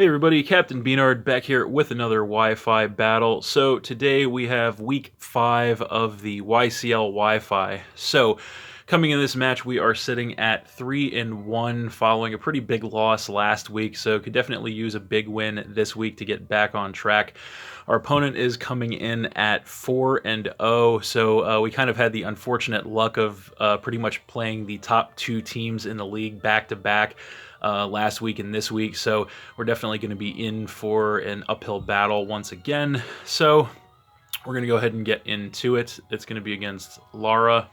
Hey everybody, Captain B-Nard back here with another Wi-Fi battle. So today we have week 5 of the YCL Wi-Fi. So coming in this match, we are sitting at 3-1 following a pretty big loss last week. So could definitely use a big win this week to get back on track. Our opponent is coming in at 4-0, so we kind of had the unfortunate luck of pretty much playing the top 2 teams in the league back to back. Last week and this week, so we're definitely going to be in for an uphill battle once again. So we're going to go ahead and get into it. It's going to be against Lara.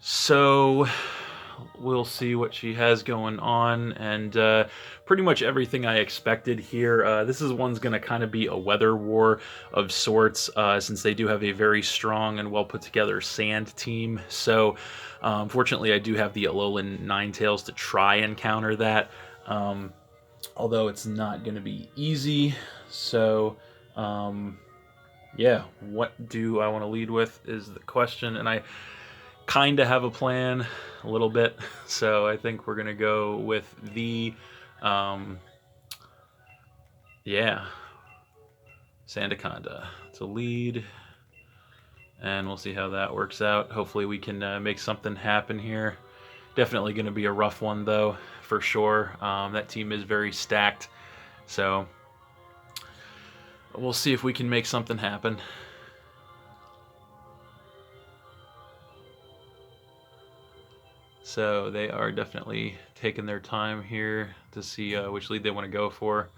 So we'll see what she has going on, and pretty much everything I expected here. This one's going to kind of be a weather war of sorts, since they do have a very strong and well put together sand team. So fortunately, I do have the Alolan Ninetales to try and counter that, although it's not going to be easy. So yeah, what do I want to lead with is the question, and I kind of have a plan a little bit, so I think we're gonna go with the yeah, Sandaconda to lead, and we'll see how that works out. Hopefully we can make something happen here. Definitely gonna be a rough one though, for sure. That team is very stacked, so we'll see if we can make something happen. So they are definitely taking their time here to see which lead they want to go for.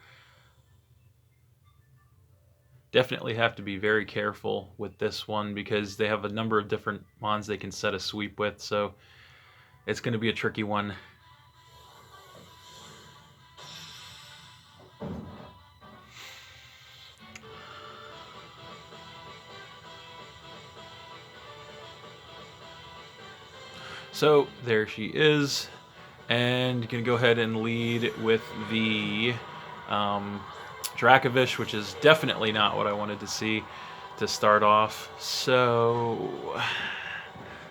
Definitely have to be very careful with this one because they have a number of different mons they can set a sweep with, so it's going to be a tricky one. So there she is, and gonna go ahead and lead with the Dracovish, which is definitely not what I wanted to see to start off. So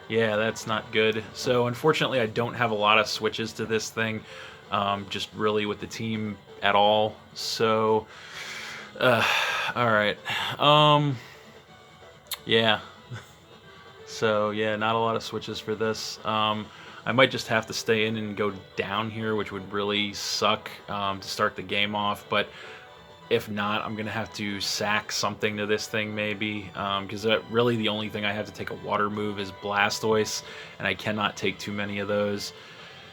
yeah, that's not good. So unfortunately, I don't have a lot of switches to this thing, just really with the team at all. So all right, yeah. So yeah, not a lot of switches for this. I might just have to stay in and go down here, which would really suck to start the game off. But if not, I'm going to have to sack something to this thing maybe, because really the only thing I have to take a water move is Blastoise, and I cannot take too many of those.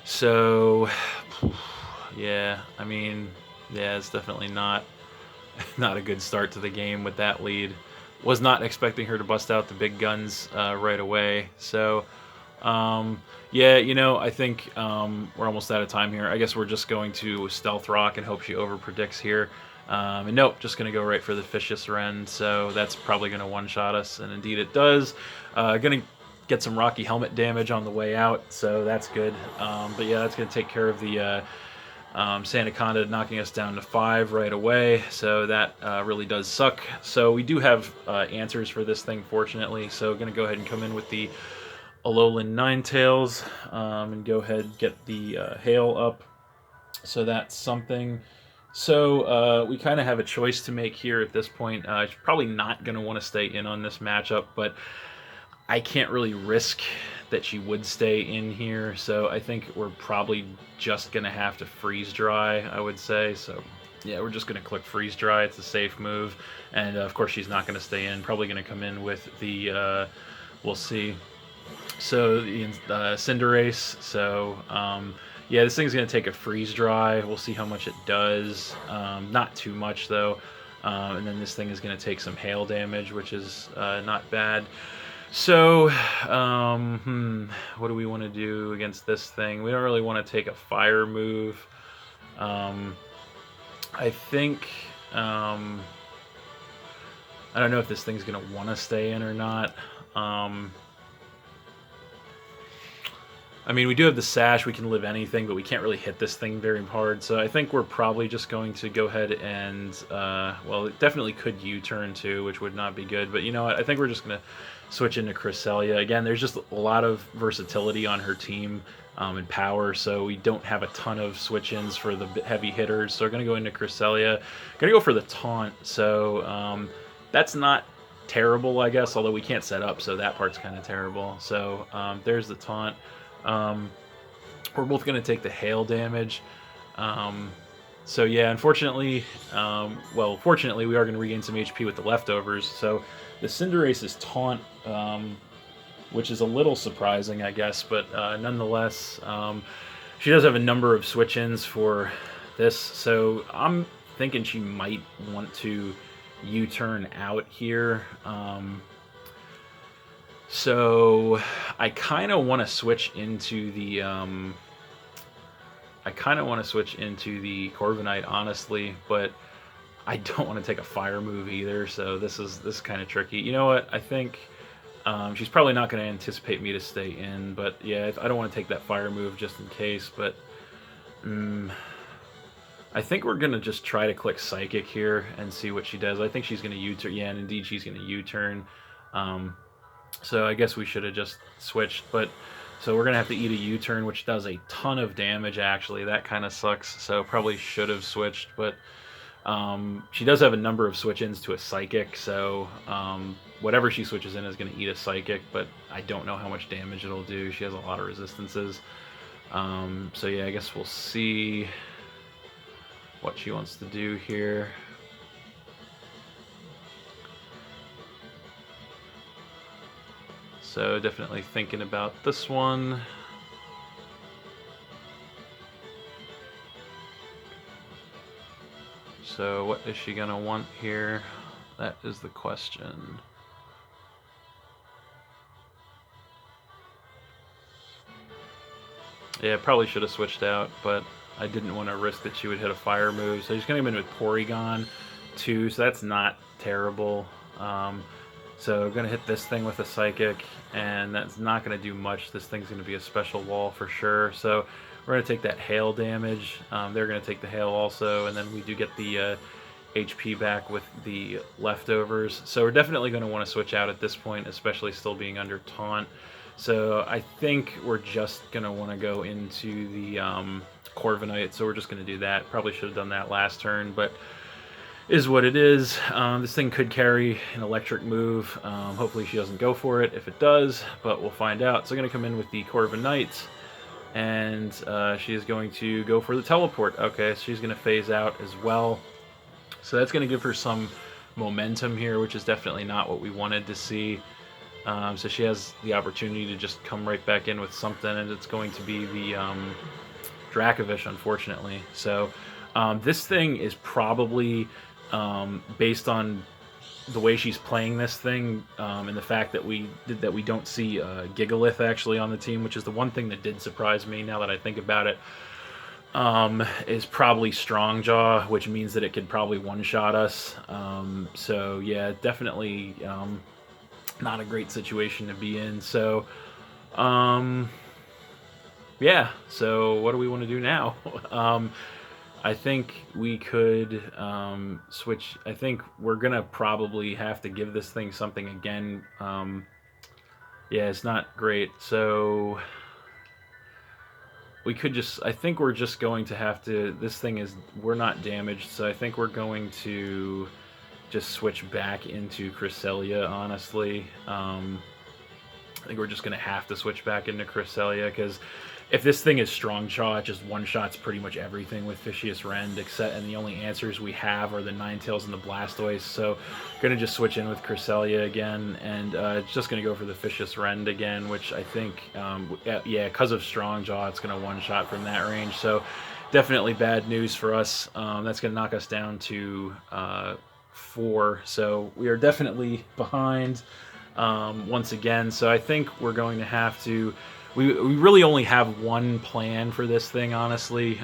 So yeah, I mean, yeah, it's definitely not a good start to the game with that lead. Was not expecting her to bust out the big guns right away. So, yeah, you know, I think we're almost out of time here. I guess we're just going to Stealth Rock and hope she over-predicts here. And nope, just going to go right for the Vicious Rend. So that's probably going to one-shot us, and indeed it does. Going to get some Rocky Helmet damage on the way out, so that's good. But yeah, that's going to take care of the Sandaconda knocking us down to 5 right away, so that really does suck. So we do have answers for this thing, fortunately, so going to go ahead and come in with the Alolan Ninetales and go ahead and get the Hail up, so that's something. So we kind of have a choice to make here at this point. She's probably not going to want to stay in on this matchup, but I can't really risk that she would stay in here, so I think we're probably just going to have to freeze dry, I would say. So yeah, we're just going to click freeze dry. It's a safe move, and of course she's not going to stay in. Probably going to come in with the, we'll see. So the Cinderace, so yeah, this thing's going to take a freeze dry. We'll see how much it does. Not too much though. And then this thing is going to take some hail damage, which is not bad. So, what do we want to do against this thing? We don't really want to take a fire move. I think, I don't know if this thing's going to want to stay in or not. I mean, we do have the Sash, we can live anything, but we can't really hit this thing very hard. So I think we're probably just going to go ahead and, well, it definitely could U-turn too, which would not be good. But you know what, I think we're just going to switch into Cresselia. Again, there's just a lot of versatility on her team. in power, so we don't have a ton of switch-ins for the heavy hitters. So we're going to go into Cresselia. Going to go for the taunt, so that's not terrible, I guess, although we can't set up, so that part's kind of terrible. So there's the taunt. We're both going to take the hail damage. So yeah, unfortunately, well, fortunately, we are going to regain some HP with the leftovers. So the Cinderace's taunt, which is a little surprising, I guess, but nonetheless, she does have a number of switch-ins for this. So I'm thinking she might want to U-turn out here. So I kind of want to switch into the Corviknight, honestly, but I don't want to take a fire move either. So this is kind of tricky. You know what? I think she's probably not going to anticipate me to stay in, but yeah, I don't want to take that fire move just in case. But I think we're going to just try to click Psychic here and see what she does. I think she's going to U-turn. Yeah, and indeed she's going to U-turn. So I guess we should have just switched. But so we're going to have to eat a U-turn, which does a ton of damage, actually. That kind of sucks. So probably should have switched. But she does have a number of switch-ins to a Psychic. So whatever she switches in is going to eat a Psychic. But I don't know how much damage it'll do. She has a lot of resistances. So yeah, I guess we'll see what she wants to do here. So definitely thinking about this one. So what is she gonna want here? That is the question. Yeah, probably should have switched out, but I didn't want to risk that she would hit a fire move. So she's going to come in with Porygon 2, so that's not terrible. So I'm going to hit this thing with a Psychic, and that's not going to do much. This thing's going to be a special wall for sure. So we're going to take that hail damage. They're going to take the hail also, and then we do get the HP back with the leftovers. So we're definitely going to want to switch out at this point, especially still being under taunt. So I think we're just going to want to go into the Corviknight, so we're just going to do that. Probably should have done that last turn, but is what it is. This thing could carry an electric move. Hopefully she doesn't go for it if it does, but we'll find out. So I'm going to come in with the Corviknight, and she is going to go for the teleport. Okay, so she's going to phase out as well. So that's going to give her some momentum here, which is definitely not what we wanted to see. So she has the opportunity to just come right back in with something, and it's going to be the Dracovish, unfortunately. So this thing is probably, based on the way she's playing this thing, and the fact that we don't see Gigalith actually on the team, which is the one thing that did surprise me now that I think about it, is probably Strong Jaw, which means that it could probably one-shot us. So yeah, definitely not a great situation to be in. So yeah, so what do we want to do now? I think we could switch. I think we're gonna probably have to give this thing something again. Yeah, it's not great. So we could just, I think we're just going to have to, this thing is, we're not damaged, so I think we're going to just switch back into Cresselia, honestly. I think we're just going to have to switch back into Cresselia, because if this thing is Strong Jaw, it just one-shots pretty much everything with Fishious Rend, and the only answers we have are the Ninetales and the Blastoise, so going to just switch in with Cresselia again, and it's just going to go for the Fishious Rend again, which I think, yeah, because of Strong Jaw, it's going to one-shot from that range, so definitely bad news for us. That's going to knock us down to 4, so we are definitely behind once again, so I think we're going to have to, we really only have one plan for this thing, honestly,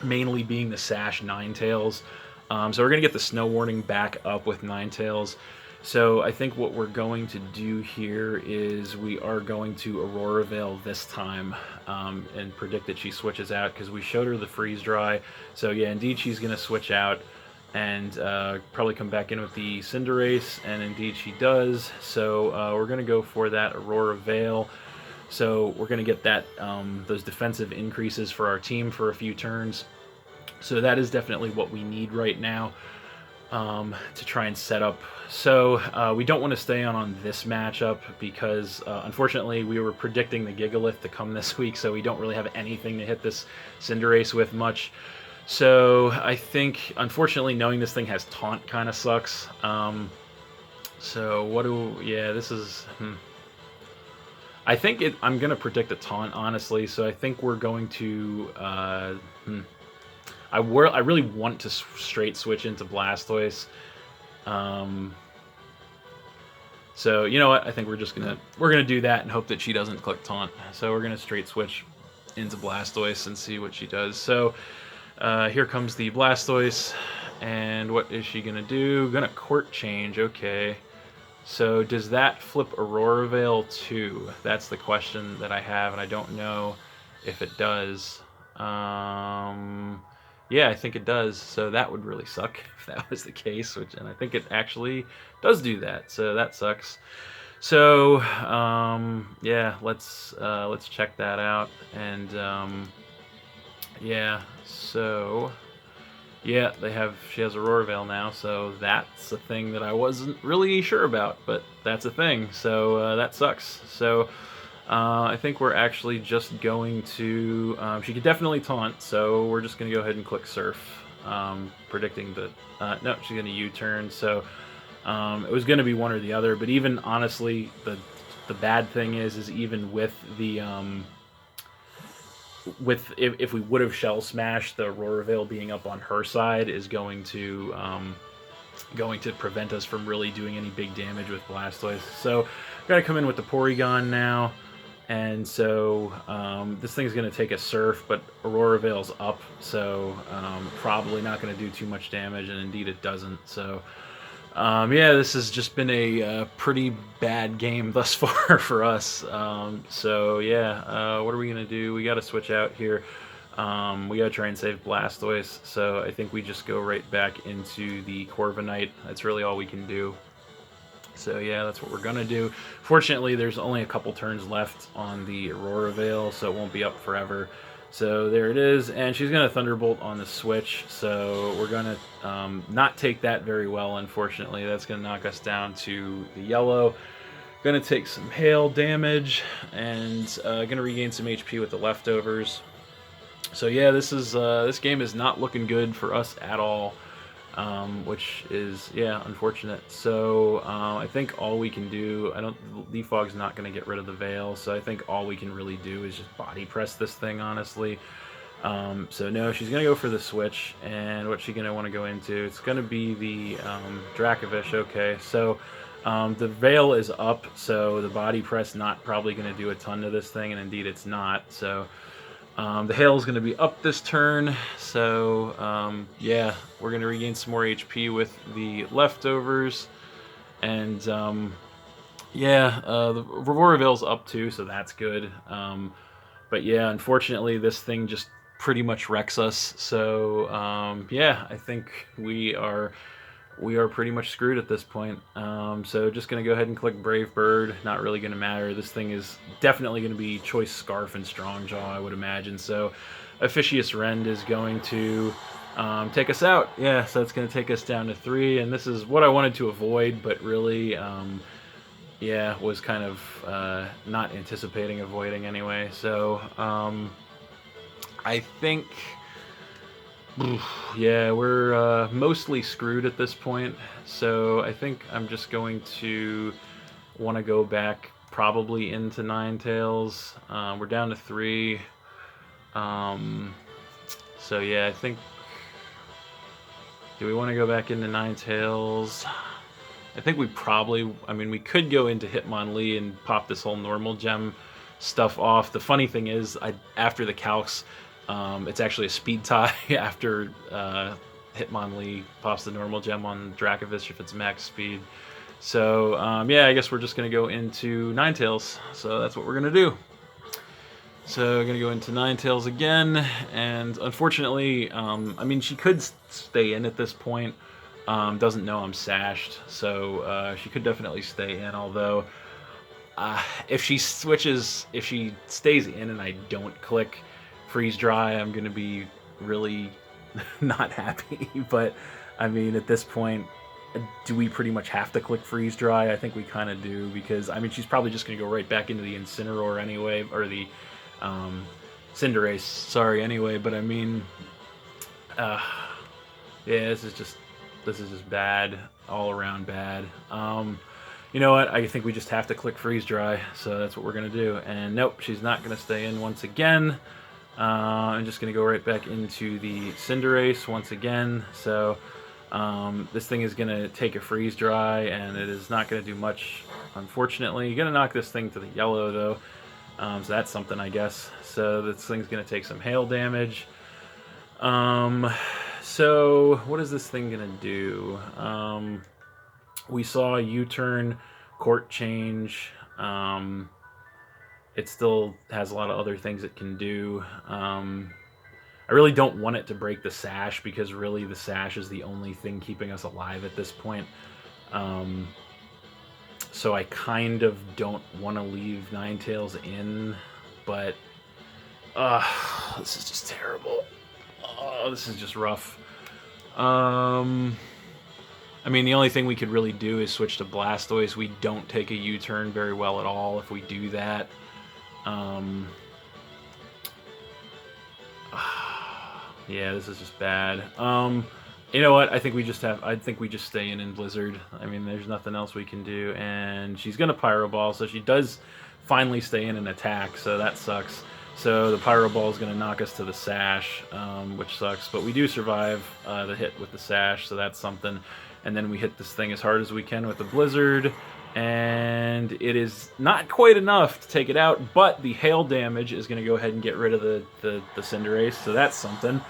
mainly being the Sash Ninetales. So we're going to get the Snow Warning back up with Ninetales. So I think what we're going to do here is we are going to Aurora Veil this time, and predict that she switches out, because we showed her the Freeze Dry. So yeah, indeed she's going to switch out and probably come back in with the Cinderace, and indeed she does. So we're going to go for that Aurora Veil. So we're going to get that those defensive increases for our team for a few turns. So that is definitely what we need right now to try and set up. So we don't want to stay on this matchup because unfortunately we were predicting the Gigalith to come this week, so we don't really have anything to hit this Cinderace with much. So I think, unfortunately, knowing this thing has Taunt kind of sucks. So what do... Yeah, this is... I think I'm going to predict a Taunt, honestly, so I think we're going to... I really want to straight switch into Blastoise. So you know what? I think we're gonna do that and hope that she doesn't click Taunt. So we're gonna straight switch into Blastoise and see what she does. So here comes the Blastoise, and what is she gonna do? Gonna Court Change. Okay. So does that flip Aurora Veil too? That's the question that I have, and I don't know if it does. Yeah, I think it does. So that would really suck if that was the case, and I think it actually does do that. So that sucks. So yeah, let's check that out. And yeah, so yeah, she has Aurora Veil now, so that's a thing that I wasn't really sure about, but that's a thing. So that sucks. So I think we're actually just going to... she could definitely Taunt, so we're just going to go ahead and click Surf, predicting that... no, she's going to U-turn, so it was going to be one or the other, but even, honestly, the bad thing is even with the... if we would have Shell Smash, the Aurora Veil being up on her side is going to prevent us from really doing any big damage with Blastoise. So, got to come in with the Porygon now. And so this thing's going to take a Surf, but Aurora Veil's up, so probably not going to do too much damage, and indeed it doesn't. So yeah, this has just been a pretty bad game thus far for us. So yeah, what are we going to do? We got to switch out here. We got to try and save Blastoise, so I think we just go right back into the Corviknight. That's really all we can do. So yeah, that's what we're going to do. Fortunately, there's only a couple turns left on the Aurora Veil, so it won't be up forever. So there it is, and she's going to Thunderbolt on the switch, so we're going to not take that very well, unfortunately. That's going to knock us down to the yellow. Going to take some hail damage, and going to regain some HP with the leftovers. So yeah, this game is not looking good for us at all. Which is, yeah, unfortunate. So I think all we can do, Defog's not going to get rid of the Veil, so I think all we can really do is just body press this thing, honestly. So no, she's going to go for the switch, and what's she going to want to go into? It's going to be the Dracovish. Okay, so the Veil is up, so the body press not probably going to do a ton to this thing, and indeed it's not. So the hail is going to be up this turn, so yeah, we're going to regain some more HP with the leftovers, and yeah, the Aurora Veil's up too, so that's good. But yeah, unfortunately, this thing just pretty much wrecks us. So yeah, I think we are pretty much screwed at this point. So just going to go ahead and click Brave Bird. Not really going to matter. This thing is definitely going to be Choice Scarf and Strong Jaw, I would imagine. So Officious Rend is going to take us out. Yeah, so it's going to take us down to 3. And this is what I wanted to avoid, but really, yeah, was kind of not anticipating avoiding anyway. So I think... yeah, we're mostly screwed at this point, so I think I'm just going to want to go back probably into Ninetales. We're down to 3. So yeah, I think... do we want to go back into Ninetales? I think we probably... I mean, we could go into Hitmonlee and pop this whole normal gem stuff off. The funny thing is, after the calcs... it's actually a speed tie after Hitmonlee pops the normal gem on Dracovish if it's max speed. So yeah, I guess we're just going to go into Ninetales. So that's what we're going to do. So we're going to go into Ninetales again, and unfortunately, I mean, she could stay in at this point. Doesn't know I'm sashed, so she could definitely stay in, although if she switches, if she stays in and I don't click freeze dry, I'm gonna be really not happy. But I mean, at this point, do we pretty much have to click freeze dry? I think we kind of do, because I mean, she's probably just gonna go right back into the Incineroar anyway, or the Cinderace, sorry, anyway. But I mean, yeah, this is just bad, all around bad. You know what? I think we just have to click freeze dry, so that's what we're gonna do. And nope, she's not gonna stay in once again. I'm just gonna go right back into the Cinderace once again. So this thing is gonna take a freeze dry, and it is not gonna do much, unfortunately. You're gonna knock this thing to the yellow though, so that's something, I guess. So this thing's gonna take some hail damage. So what is this thing gonna do? We saw U-turn, court change. It still has a lot of other things it can do. I really don't want it to break the Sash, because really the Sash is the only thing keeping us alive at this point. So I kind of don't want to leave Ninetales in, but this is just terrible. Oh, this is just rough. I mean, the only thing we could really do is switch to Blastoise. We don't take a U-turn very well at all if we do that. Yeah, this is just bad. You know what? I think we just stay in Blizzard. I mean, there's nothing else we can do. And she's gonna Pyro Ball, so she does finally stay in and attack. So that sucks. So the Pyro Ball is gonna knock us to the Sash, which sucks. But we do survive the hit with the Sash, so that's something. And then we hit this thing as hard as we can with the Blizzard, and it is not quite enough to take it out, but the hail damage is going to go ahead and get rid of the Cinderace, so that's something.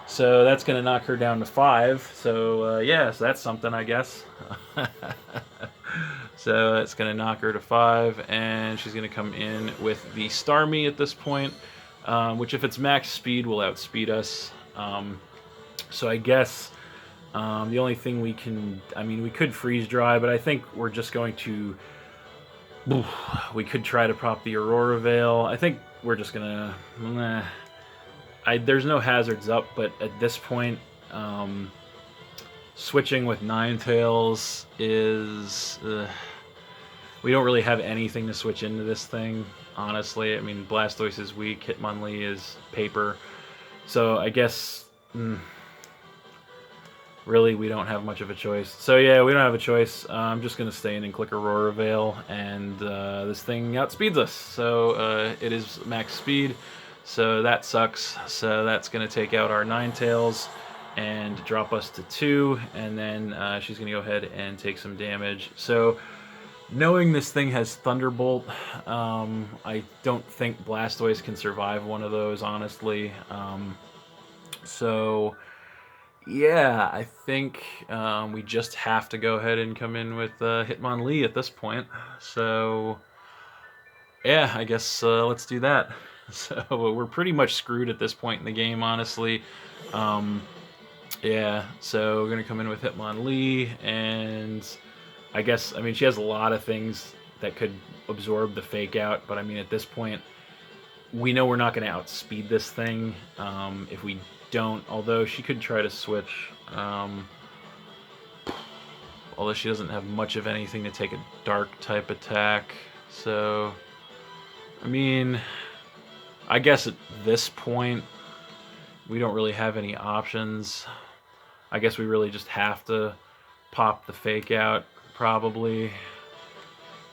So that's going to knock her down to 5, so yeah, so that's something, I guess. So that's going to knock her to 5, and she's going to come in with the Starmie at this point, which if it's max speed will outspeed us. So I guess the only thing we can, I mean, we could freeze dry, but I think we're just going to, we could try to prop the Aurora Veil. I think we're just gonna, there's no hazards up, but at this point, switching with Ninetales is, we don't really have anything to switch into this thing, honestly. I mean, Blastoise is weak, Hitmonlee is paper, so I guess, really, we don't have much of a choice. So yeah, we don't have a choice. I'm just going to stay in and click Aurora Veil, and this thing outspeeds us. So it is max speed, so that sucks. So that's going to take out our Ninetales and drop us to 2, and then she's going to go ahead and take some damage. So knowing this thing has Thunderbolt, I don't think Blastoise can survive one of those, honestly. So yeah, I think we just have to go ahead and come in with Hitmonlee at this point. So yeah, I guess let's do that. So we're pretty much screwed at this point in the game, honestly. Yeah, so we're going to come in with Hitmonlee, and I guess, I mean, she has a lot of things that could absorb the Fake Out, but I mean, at this point, we know we're not going to outspeed this thing. If we don't, although she could try to switch, although she doesn't have much of anything to take a dark type attack. So I mean, I guess at this point we don't really have any options. I guess we really just have to pop the Fake Out, probably.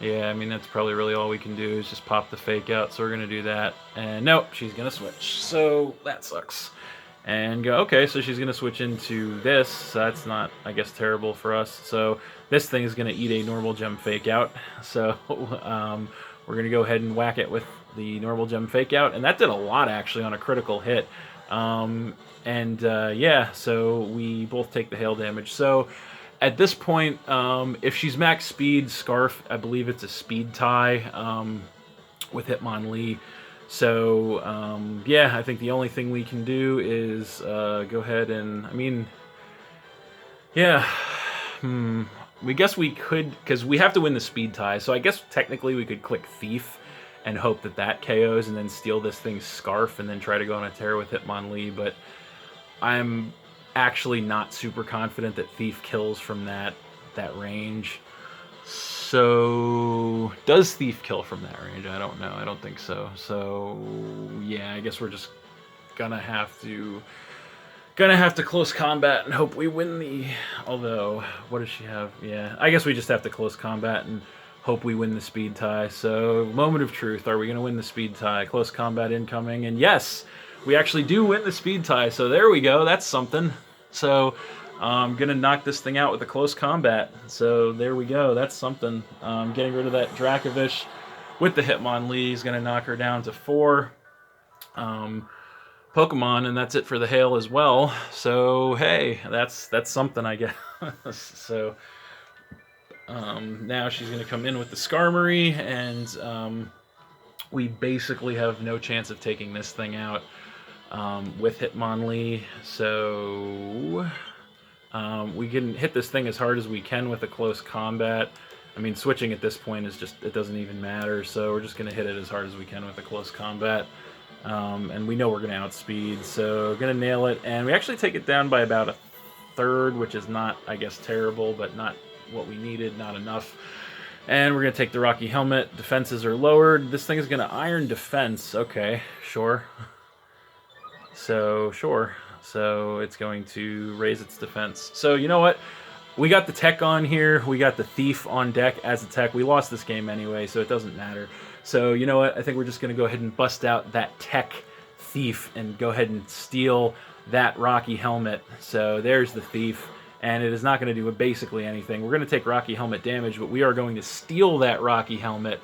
Yeah, I mean, that's probably really all we can do is just pop the Fake Out, so we're going to do that. And nope, she's going to switch, so that sucks. And go, okay, so she's going to switch into this, so that's not, I guess, terrible for us. So this thing is going to eat a Normal Gem Fake Out, so we're going to go ahead and whack it with the Normal Gem Fake Out, and that did a lot, actually, on a critical hit. Yeah, so we both take the hail damage. So at this point, if she's max speed, Scarf, I believe it's a speed tie with Hitmonlee. So, yeah, I think the only thing we can do is go ahead and, I mean, yeah, we guess we could, because we have to win the speed tie, so I guess technically we could click Thief and hope that that KOs and then steal this thing's Scarf and then try to go on a tear with Hitmonlee, but I'm actually not super confident that Thief kills from that range. So, does Thief kill from that range? I don't know. I don't think so. So, yeah, I guess we're just gonna have to close combat and hope we win the... Although, what does she have? Yeah, I guess we just have to close combat and hope we win the speed tie. So, moment of truth. Are we going to win the speed tie? Close combat incoming. And yes, we actually do win the speed tie. So, there we go. That's something. So, I'm going to knock this thing out with a close combat. So, there we go. That's something. Getting rid of that Dracovish with the Hitmonlee is going to knock her down to 4. Pokemon, and that's it for the hail as well. So hey, that's something, I guess. So now she's gonna come in with the Skarmory, and we basically have no chance of taking this thing out with Hitmonlee. So we can hit this thing as hard as we can with a close combat. I mean, switching at this point is just, it doesn't even matter. So we're just gonna hit it as hard as we can with a close combat. And we know we're going to outspeed, so going to nail it. And we actually take it down by about a third, which is not, I guess, terrible, but not what we needed, not enough. And we're going to take the Rocky Helmet. Defenses are lowered. This thing is going to Iron Defense. Okay, sure. So, sure. So it's going to raise its defense. So, you know what? We got the tech on here. We got the Thief on deck as a tech. We lost this game anyway, so it doesn't matter. So, you know what? I think we're just going to go ahead and bust out that tech Thief and go ahead and steal that Rocky Helmet. So, there's the Thief, and it is not going to do basically anything. We're going to take Rocky Helmet damage, but we are going to steal that Rocky Helmet.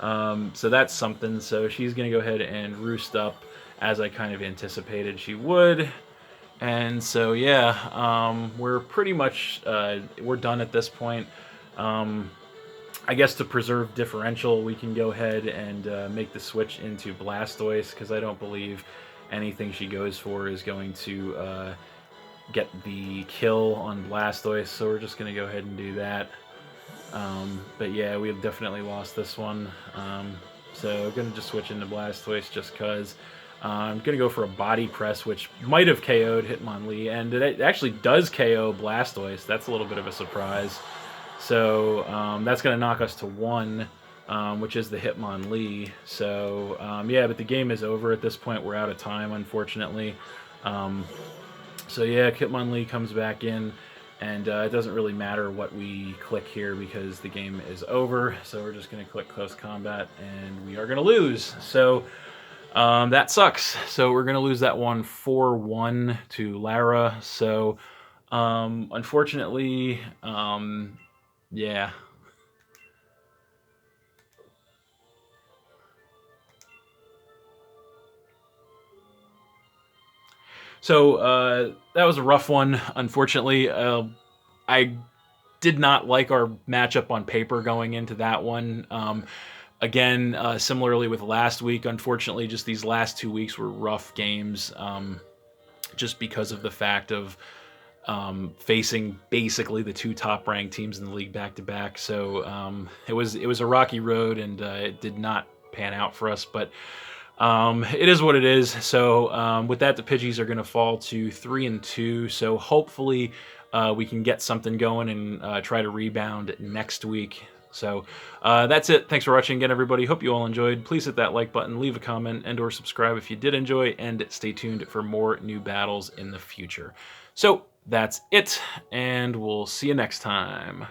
So, that's something. So, she's going to go ahead and roost up, as I kind of anticipated she would. And so, yeah, we're pretty much, we're done at this point. I guess to preserve differential, we can go ahead and make the switch into Blastoise, because I don't believe anything she goes for is going to get the kill on Blastoise, so we're just going to go ahead and do that. But yeah, we have definitely lost this one. So I'm going to just switch into Blastoise just because. I'm going to go for a Body Press, which might have KO'd Hitmonlee, and it actually does KO Blastoise. That's a little bit of a surprise. So that's going to knock us to 1, which is the Hitmonlee. So yeah, but the game is over at this point. We're out of time, unfortunately. So yeah, Hitmonlee comes back in, and it doesn't really matter what we click here because the game is over. So we're just going to click Close Combat, and we are going to lose. So that sucks. So we're going to lose that one 4-1 to Lara. So unfortunately, yeah. So that was a rough one, unfortunately. I did not like our matchup on paper going into that one. Again, similarly with last week, unfortunately, just these last 2 weeks were rough games, just because of the fact of facing basically the 2 top-ranked teams in the league back-to-back. So it was a rocky road, and it did not pan out for us. But it is what it is. So with that, the Pidgeys are going to fall to 3-2. So hopefully we can get something going and try to rebound next week. So that's it. Thanks for watching again, everybody. Hope you all enjoyed. Please hit that like button, leave a comment, and or subscribe if you did enjoy, and stay tuned for more new battles in the future. So that's it, and we'll see you next time.